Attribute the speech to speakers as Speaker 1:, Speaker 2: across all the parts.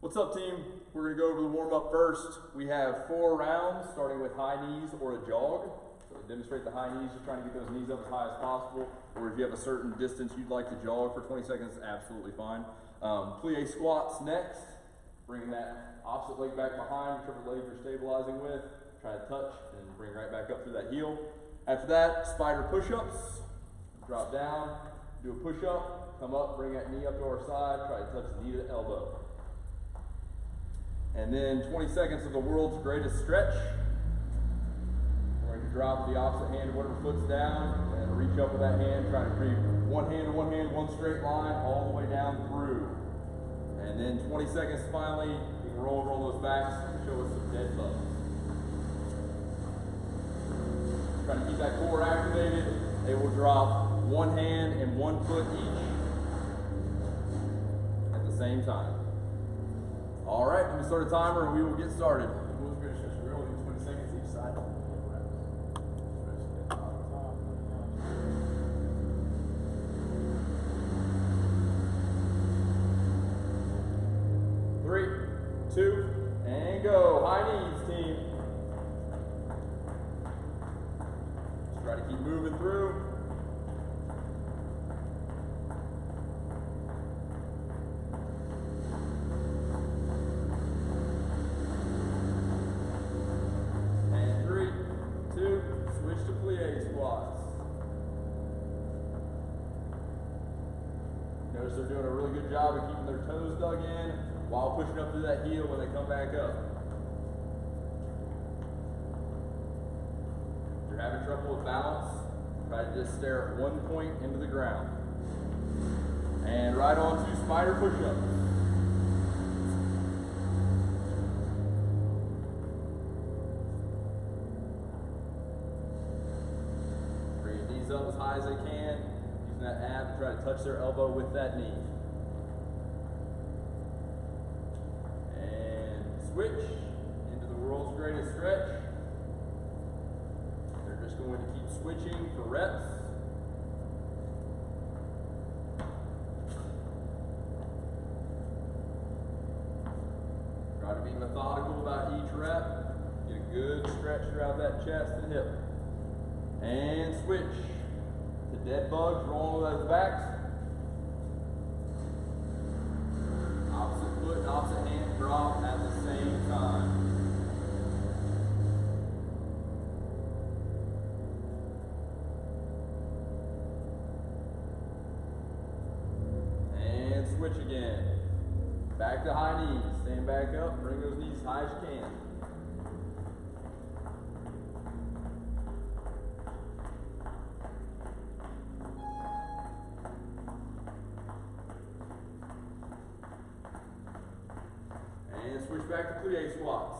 Speaker 1: What's up, team? We're going to go over the warm-up first. We have 4 rounds, starting with high knees or a jog. So to demonstrate the high knees, just trying to get those knees up as high as possible. Or if you have a certain distance you'd like to jog for 20 seconds, absolutely fine. Plie squats next. Bringing that opposite leg back behind, whichever leg you're stabilizing with. Try to touch and bring right back up through that heel. After that, spider push-ups. Drop down, do a push-up, come up, bring that knee up to our side, try to touch the knee to the elbow. And then 20 seconds of the world's greatest stretch. We're going to drop the opposite hand, whatever foot's down, and reach up with that hand, try to creep one hand, one straight line, all the way down through. And then 20 seconds finally, you can roll over on those backs and show us some dead bugs. Try to keep that core activated. They will drop one hand and one foot each at the same time. All right, let me start a timer and we will get started.
Speaker 2: We're going to just roll in 20 seconds each side.
Speaker 1: 3, 2, and go. High knees, team. Just try to keep moving through. Notice they're doing a really good job of keeping their toes dug in while pushing up through that heel when they come back up. If you're having trouble with balance, try to just stare at one point into the ground. And right on to spider push-ups. Bring your knees up as high as they can. That ab, try to touch their elbow with that knee. And switch into the world's greatest stretch. They're just going to keep switching for reps. Try to be methodical about each rep. Get a good stretch throughout that chest and hip. And switch. The dead bugs, rolling with those backs. Opposite foot and opposite hand drop at the same time. And switch again. Back to high knees. Stand back up, bring those knees as high as you can. And switch back to plie squats.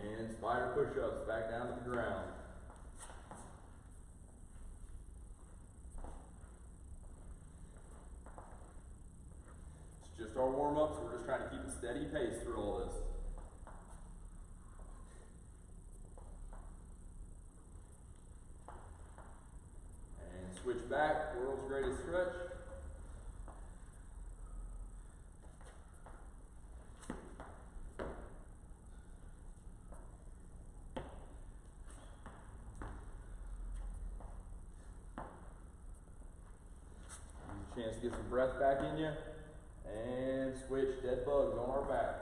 Speaker 1: And spider push-ups back down to the ground. Just our warm-up, so we're just trying to keep a steady pace through all this. And switch back, world's greatest stretch. Use a chance to get some breath back in you. And switch, dead bugs on our back.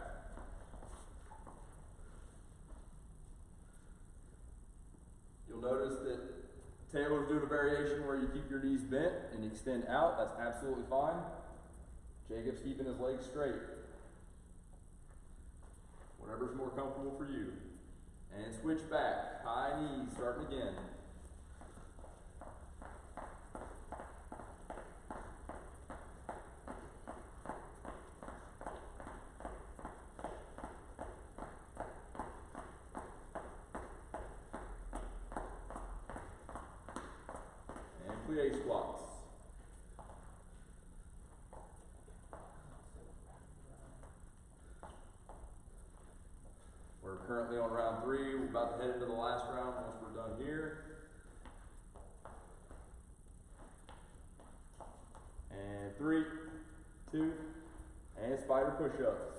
Speaker 1: You'll notice that Taylor's doing a variation where you keep your knees bent and you extend out. That's absolutely fine. Jacob's keeping his legs straight. Whatever's more comfortable for you. And switch back, high knees, starting again. Plie squats. about to head into the last round once we're done here. And 3, 2, and spider push-ups.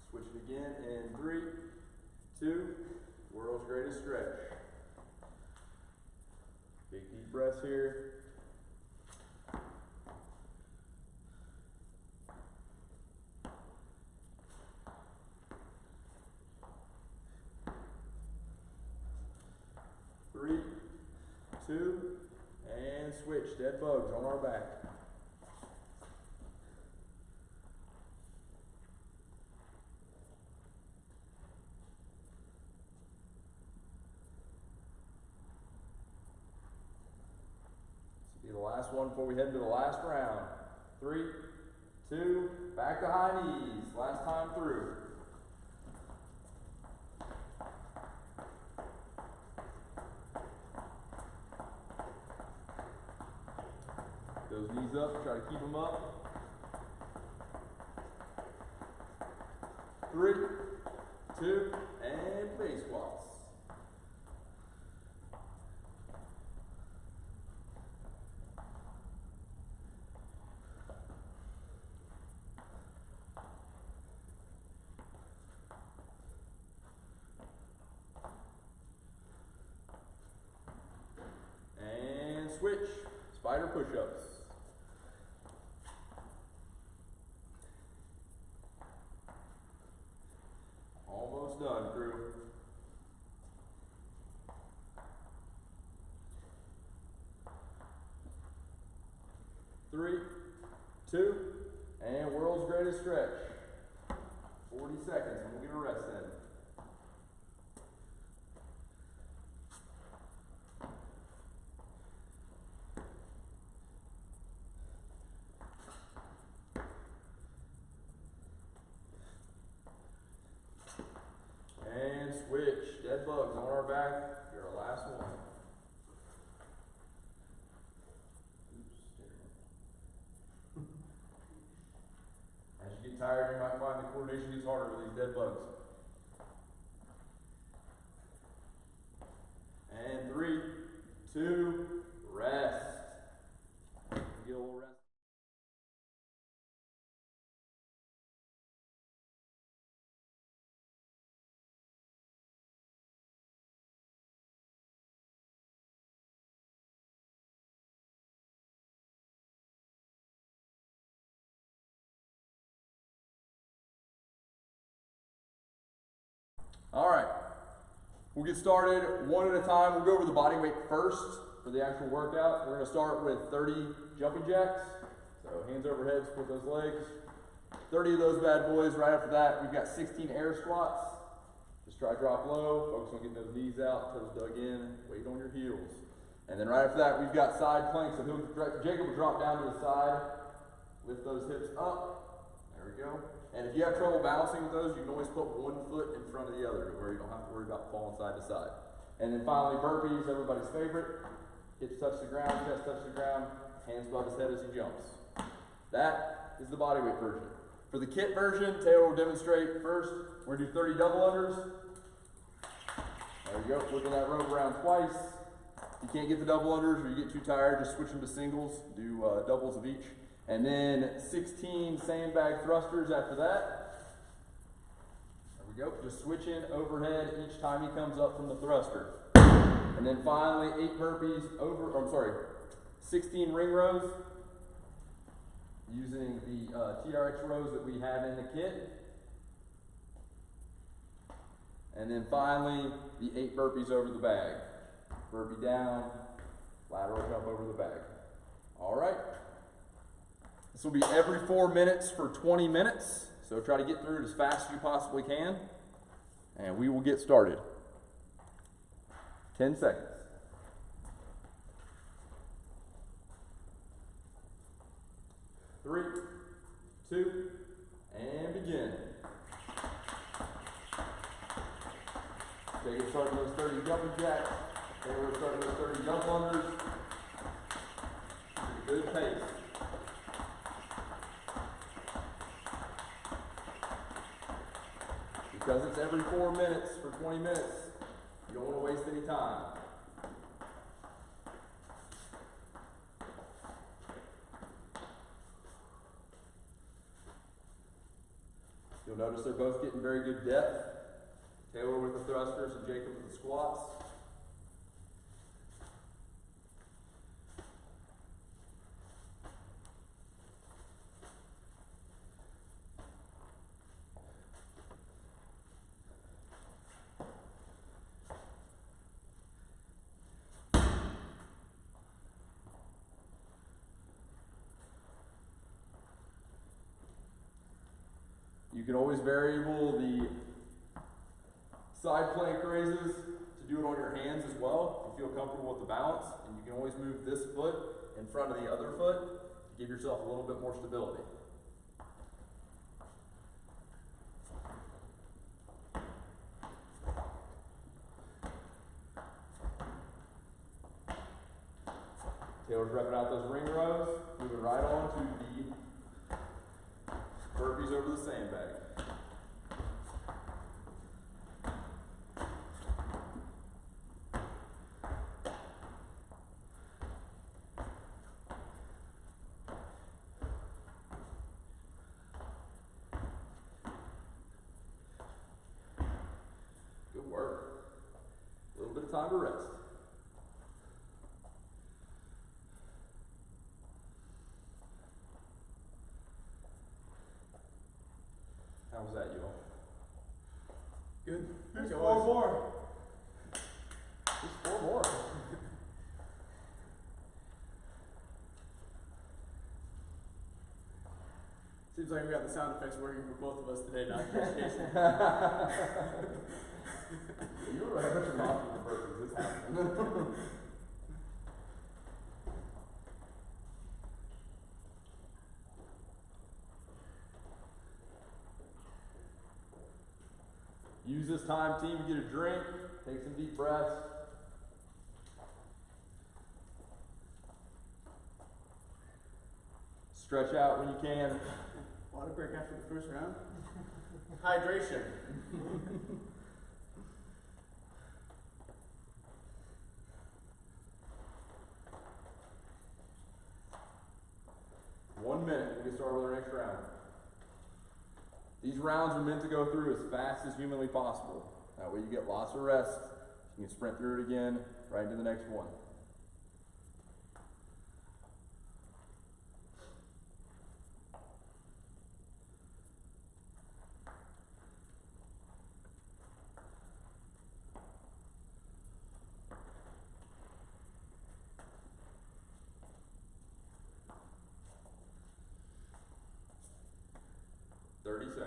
Speaker 1: Switch it again in 3, 2, world's greatest stretch. Big deep breaths here. Three, 2, and switch. Dead bugs on our back. This will be the last one before we head into the last round. 3, 2, back to high knees. Last time through. Those knees up, try to keep them up. 3, 2, and base squats. And switch, spider push-ups. Almost done, crew. 3, 2, and world's greatest stretch. 40 seconds, and we'll get a rest in. And switch. Dead bugs on our back. You're our last one. As you get tired, you might find the coordination gets harder with these dead bugs. And 3, 2, rest. Get a little rest. All right, we'll get started one at a time. We'll go over the body weight first for the actual workout. We're gonna start with 30 jumping jacks. So hands over head, split those legs. 30 of those bad boys. Right after that, we've got 16 air squats. Just try to drop low, focus on getting those knees out, toes dug in, weight on your heels. And then right after that, we've got side planks. So Jacob will drop down to the side, lift those hips up. There we go. And if you have trouble balancing with those, you can always put one foot in front of the other where you don't have to worry about falling side to side. And then finally, burpees, everybody's favorite. Hips touch the ground, chest touch the ground, hands above his head as he jumps. That is the bodyweight version. For the kit version, Taylor will demonstrate first. We're gonna do 30 double unders. There we go, flipping that rope around twice. If you can't get the double unders or you get too tired, just switch them to singles, do doubles of each. And then 16 sandbag thrusters after that. There we go, just switching overhead each time he comes up from the thruster. And then finally 8 burpees 16 ring rows using the TRX rows that we have in the kit. And then finally the 8 burpees over the bag. Burpee down, lateral jump over the bag. All right. This will be every 4 minutes for 20 minutes. So try to get through it as fast as you possibly can. And we will get started. 10 seconds. 3, 2, and begin. Jacob starting those 30 jumping jacks. Taylor starting those 30 jump unders. Good pace. Because it's every 4 minutes for 20 minutes, you don't want to waste any time. You'll notice they're both getting very good depth. Taylor with the thrusters and Jacob with the squats. You can always variable the side plank raises to do it on your hands as well if you feel comfortable with the balance, and you can always move this foot in front of the other foot to give yourself a little bit more stability. Taylor's repping out those ring rows, moving right on to the burpees over the sandbag. Good work. A little bit of time to rest. How was that, you all?
Speaker 2: Good.
Speaker 1: There's
Speaker 2: Like
Speaker 1: 4
Speaker 2: always.
Speaker 1: more. There's 4 more.
Speaker 2: Seems like we got the sound effects working for both of us today, not just Jason.
Speaker 1: You were right about your mouth with the burpees. It's happening. Use this time, team, to get a drink, take some deep breaths. Stretch out when you can.
Speaker 2: Water break after the first round. Hydration.
Speaker 1: One minute, we'll get started with our next round. These rounds are meant to go through as fast as humanly possible. That way you get lots of rest. You can sprint through it again, right into the next one. Seconds.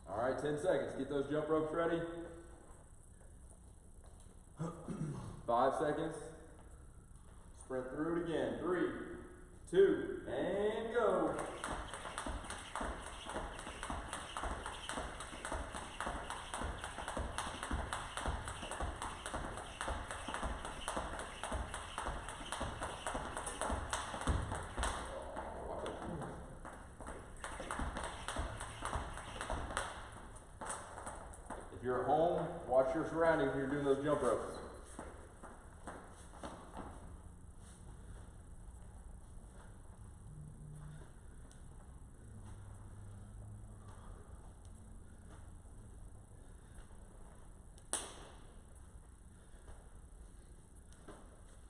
Speaker 1: All right, 10 seconds. Get those jump ropes ready. 5 seconds. Sprint through it again. 3, 2, and go. If you're at home, watch your surroundings when you're doing those jump ropes.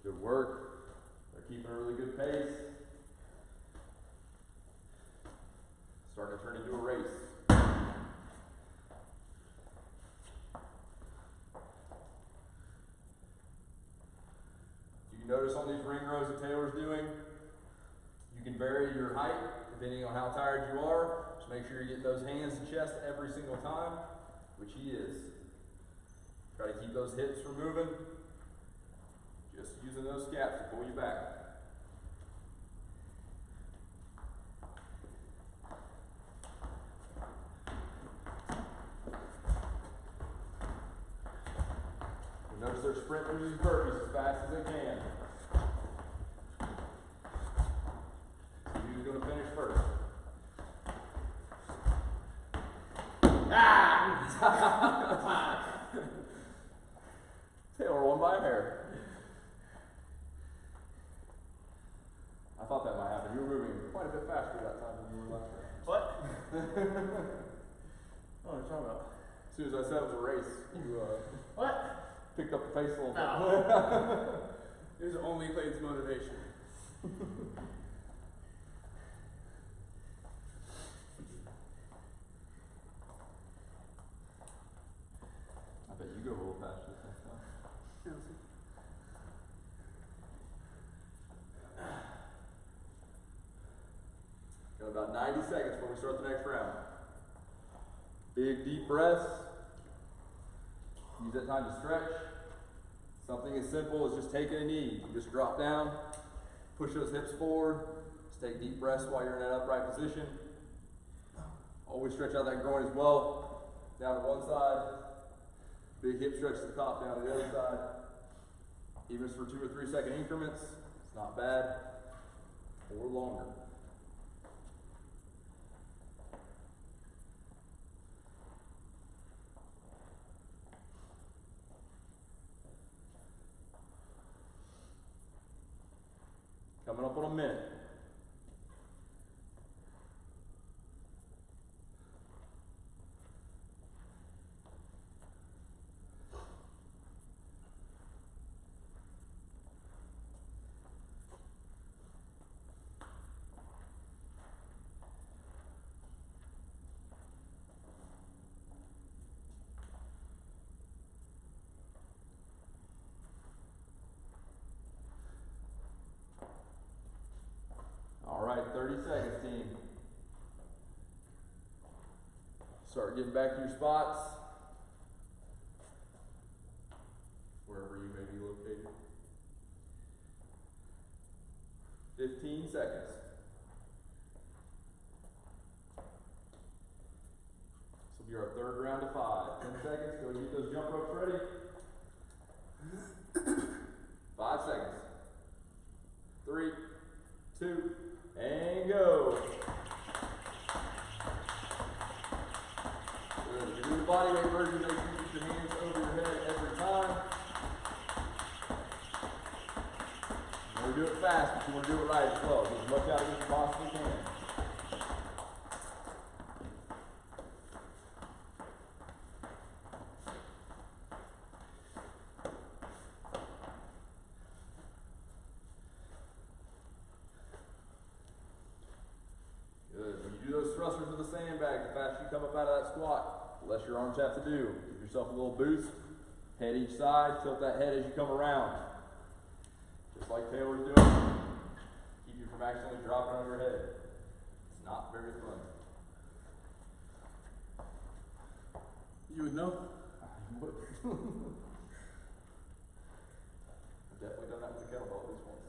Speaker 1: Good work. They're keeping a really good pace. Starting to turn into a race. You can notice on these ring rows that Taylor's doing, You can vary your height depending on how tired you are. Just make sure you get those hands to chest every single time, which he is. Try to keep those hips from moving. Just using those scaps to pull you back. Notice they're sprinting through these burpees as fast as they can. So who's going to finish first? Ah! Taylor won by a hair. I thought that might happen. You were moving quite a bit faster that time than you were last time.
Speaker 2: What? What are you talking about?
Speaker 1: As soon as I said it was a race, you
Speaker 2: What?
Speaker 1: picked up the pace a little bit.
Speaker 2: No. It was only Clayton's motivation.
Speaker 1: I bet you go a little faster this next time. Got about 90 seconds before we start the next round. Big deep breaths. Use that time to stretch. Something as simple as just taking a knee. You just drop down, push those hips forward. Just take deep breaths while you're in that upright position. Always stretch out that groin as well. Down to one side. Big hip stretch to the top, down to the other side. Even if it's for 2 or 3 second increments, it's not bad. Or longer. Coming up on a minute. All right, 30 seconds, team. Start getting back to your spots, wherever you may be located. 15 seconds. This will be our third round of 5. 10 seconds, go get those jump ropes ready. 5 seconds. 3, 2, and go. Good. If you're doing the bodyweight version, make sure you keep your hands over your head every time. You want to do it fast, but you want to do it right as well. Get as much out of it as you possibly can. Good. When you do those thrusters with the sandbag, the faster you come up out of that squat, the less your arms have to do. Give yourself a little boost. Head each side. Tilt that head as you come around. Just like Taylor's doing. Keep you from accidentally dropping on your head. It's not very fun.
Speaker 2: You would know?
Speaker 1: I would. I've definitely done that with a kettlebell at least once.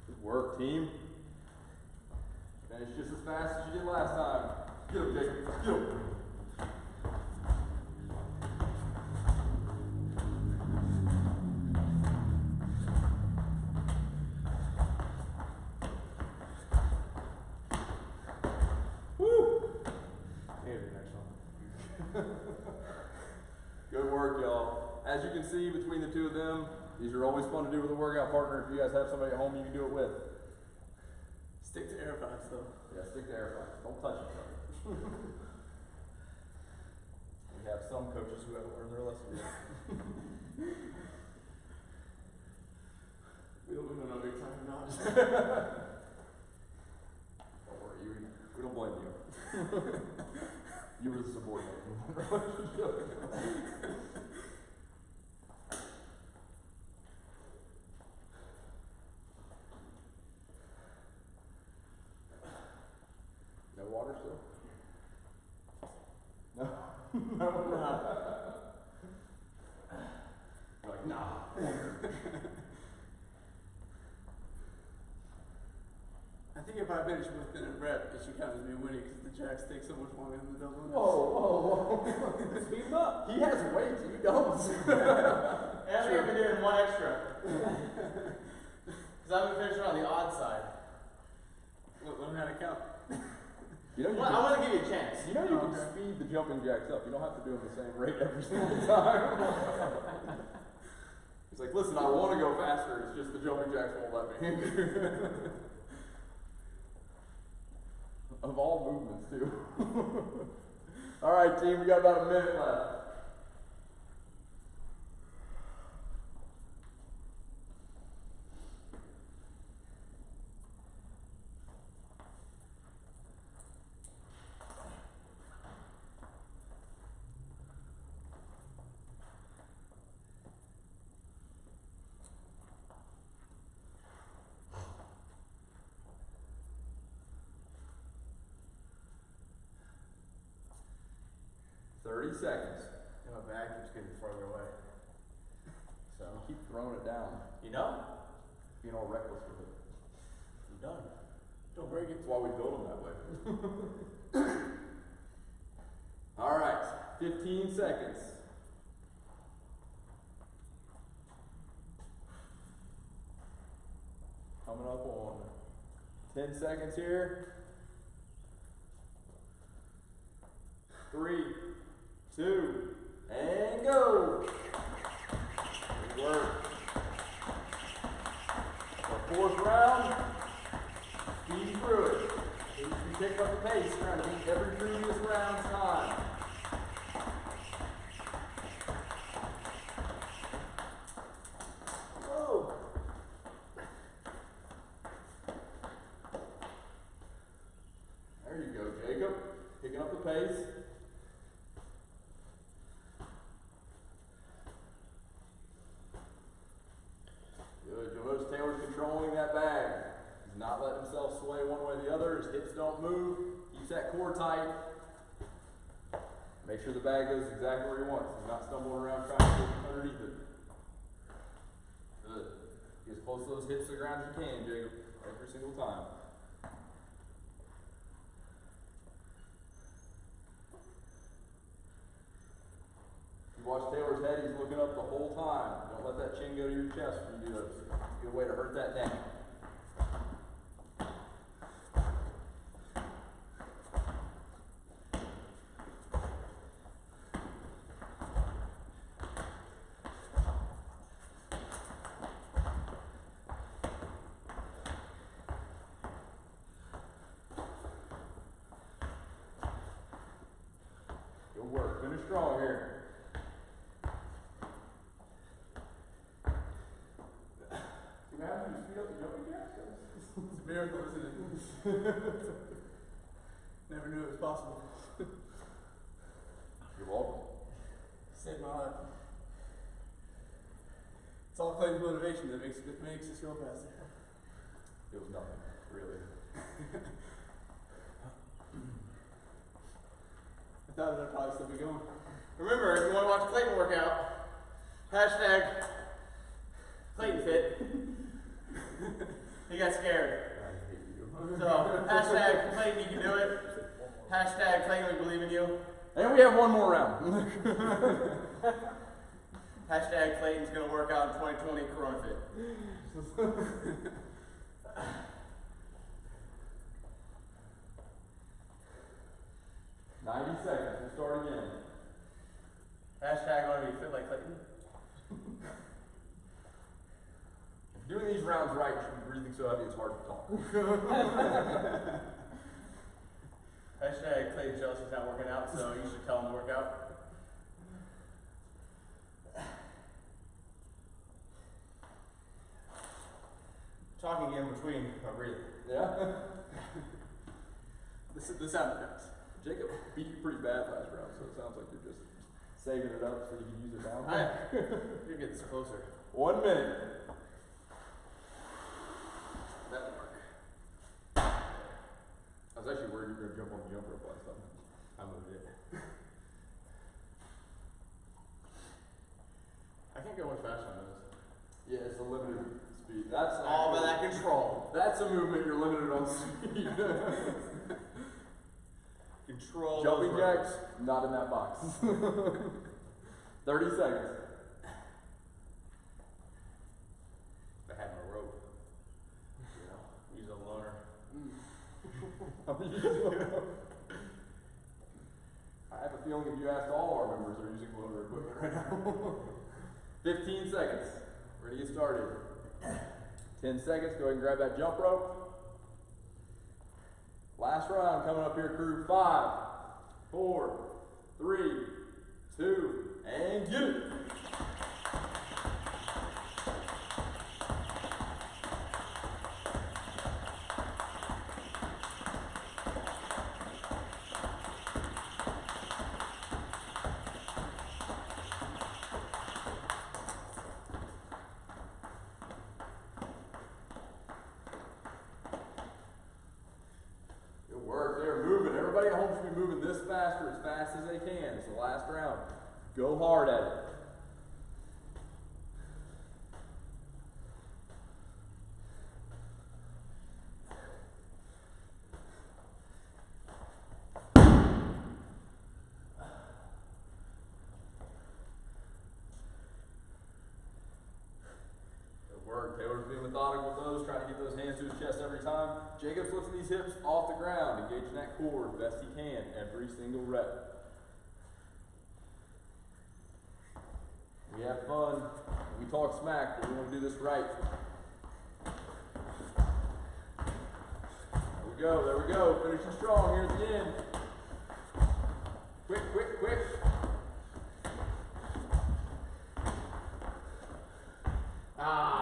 Speaker 1: Good work, team. Finish just as fast as you did last time. Get him, Jacob. Get him. Woo! Maybe the next one. Good work, y'all. As you can see between the two of them, these are always fun to do with a workout partner. If you guys have somebody at home you can do it with.
Speaker 2: Stick to air pods though.
Speaker 1: Yeah, stick to air pods. Don't touch each other. We have some coaches who haven't learned their lesson yet.
Speaker 2: We don't know big time not.
Speaker 1: Don't worry, we don't blame you. You were the subordinate. No water still? No. No. You're like, nah.
Speaker 2: I think if I finish within a rep, it should count as me winning because the jacks take so much longer than the double.
Speaker 1: Whoa.
Speaker 3: Speed him up.
Speaker 1: He has weight, you don't.
Speaker 3: And I think I've been doing one extra. Because I've been finishing on the odd side.
Speaker 2: Learn how to count.
Speaker 1: You know,
Speaker 3: Well, I want to give you a chance.
Speaker 1: you know you can speed the jumping jacks up. You don't have to do them the same rate every single time. He's like, listen, I want to go faster. It's just the jumping jacks won't let me. Of all movements, too. All right, team, we got about a minute left. Seconds.
Speaker 3: And my bag keeps getting further away. So,
Speaker 1: You keep throwing it down,
Speaker 3: you know,
Speaker 1: being all reckless with it.
Speaker 3: I'm done.
Speaker 2: Don't break it.
Speaker 1: That's why we build them that way. All right, 15 seconds. Coming up on 10 seconds here. 3, 2, and go. Good work. Our fourth round, speed through it. You pick up the pace, trying to beat every previous round's time. Whoa. There you go, Jacob. Picking up the pace. Good. You'll notice Taylor's controlling that bag. He's not letting himself sway one way or the other. His hips don't move. Keeps that core tight. Make sure the bag goes exactly where he wants. He's not stumbling around trying to get underneath it. Good. Get as close to those hips to the ground as you can, Jacob. Every single time. You watch Taylor's head, he's looking up the whole time. Don't let that chin go to your chest when you do those. It's a good way to hurt that neck. Good work. Finish strong here. You have to speed up the jumping jacks?
Speaker 2: It's a miracle, isn't it? Never knew it was possible.
Speaker 1: You're welcome.
Speaker 2: Saved my life. It's all Clayton's motivation that makes us go faster.
Speaker 1: It was nothing, really.
Speaker 2: I thought it'd probably still be going.
Speaker 3: Remember, if you want to watch Clayton work out, hashtag Clayton Fit. He got scared.
Speaker 1: I hate you.
Speaker 3: So, hashtag Clayton, you can do it. Hashtag Clayton, we believe in you.
Speaker 1: And we have one more round.
Speaker 3: Hashtag Clayton's going to work out in 2020 Corona Fit.
Speaker 1: 90 seconds. We'll start again.
Speaker 3: Hashtag want to be fit like Clayton.
Speaker 1: If you're doing these rounds right, you should be breathing so heavy it's hard to talk.
Speaker 3: Hashtag Clayton Chelsea's not working out, so you should tell him to work out. Talking in between my breathing.
Speaker 1: Yeah?
Speaker 2: The sound effects.
Speaker 1: Jacob beat you pretty bad last round, so it sounds like you're just saving it up so you can use it down.
Speaker 3: You're getting closer.
Speaker 1: 1 minute.
Speaker 3: That would work.
Speaker 1: I was actually worried you were going to jump on the jump rope last time.
Speaker 3: I moved it. I can't go much faster than this.
Speaker 1: Yeah, it's a limited speed. That's
Speaker 3: All by that control.
Speaker 1: That's a movement you're limited on speed.
Speaker 3: Control.
Speaker 1: Jumping jacks, not in that box. 30 seconds.
Speaker 3: If I had my rope, you know, use a loner.
Speaker 1: I have a feeling if you asked all our members, they're using loader equipment right now. 15 seconds. Ready to get started. 10 seconds. Go ahead and grab that jump rope. Last round coming up here, crew. 5, 4, 3, 2, and get it. Good work. They're moving. Everybody at home should be moving this fast or as fast as they can. It's the last round. Go hard at it. Good work. Taylor's being methodical with those, trying to get those hands to his chest every time. Jacob's lifting these hips off the ground, engaging that core as best he can every single rep. We have fun, we talk smack, but we want to do this right. There we go, finishing strong here at the end. Quick, quick, quick.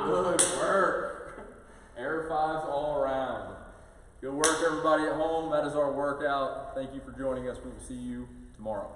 Speaker 1: Good work. Air fives all around. Good work, everybody at home. That is our workout. Thank you for joining us. We will see you tomorrow.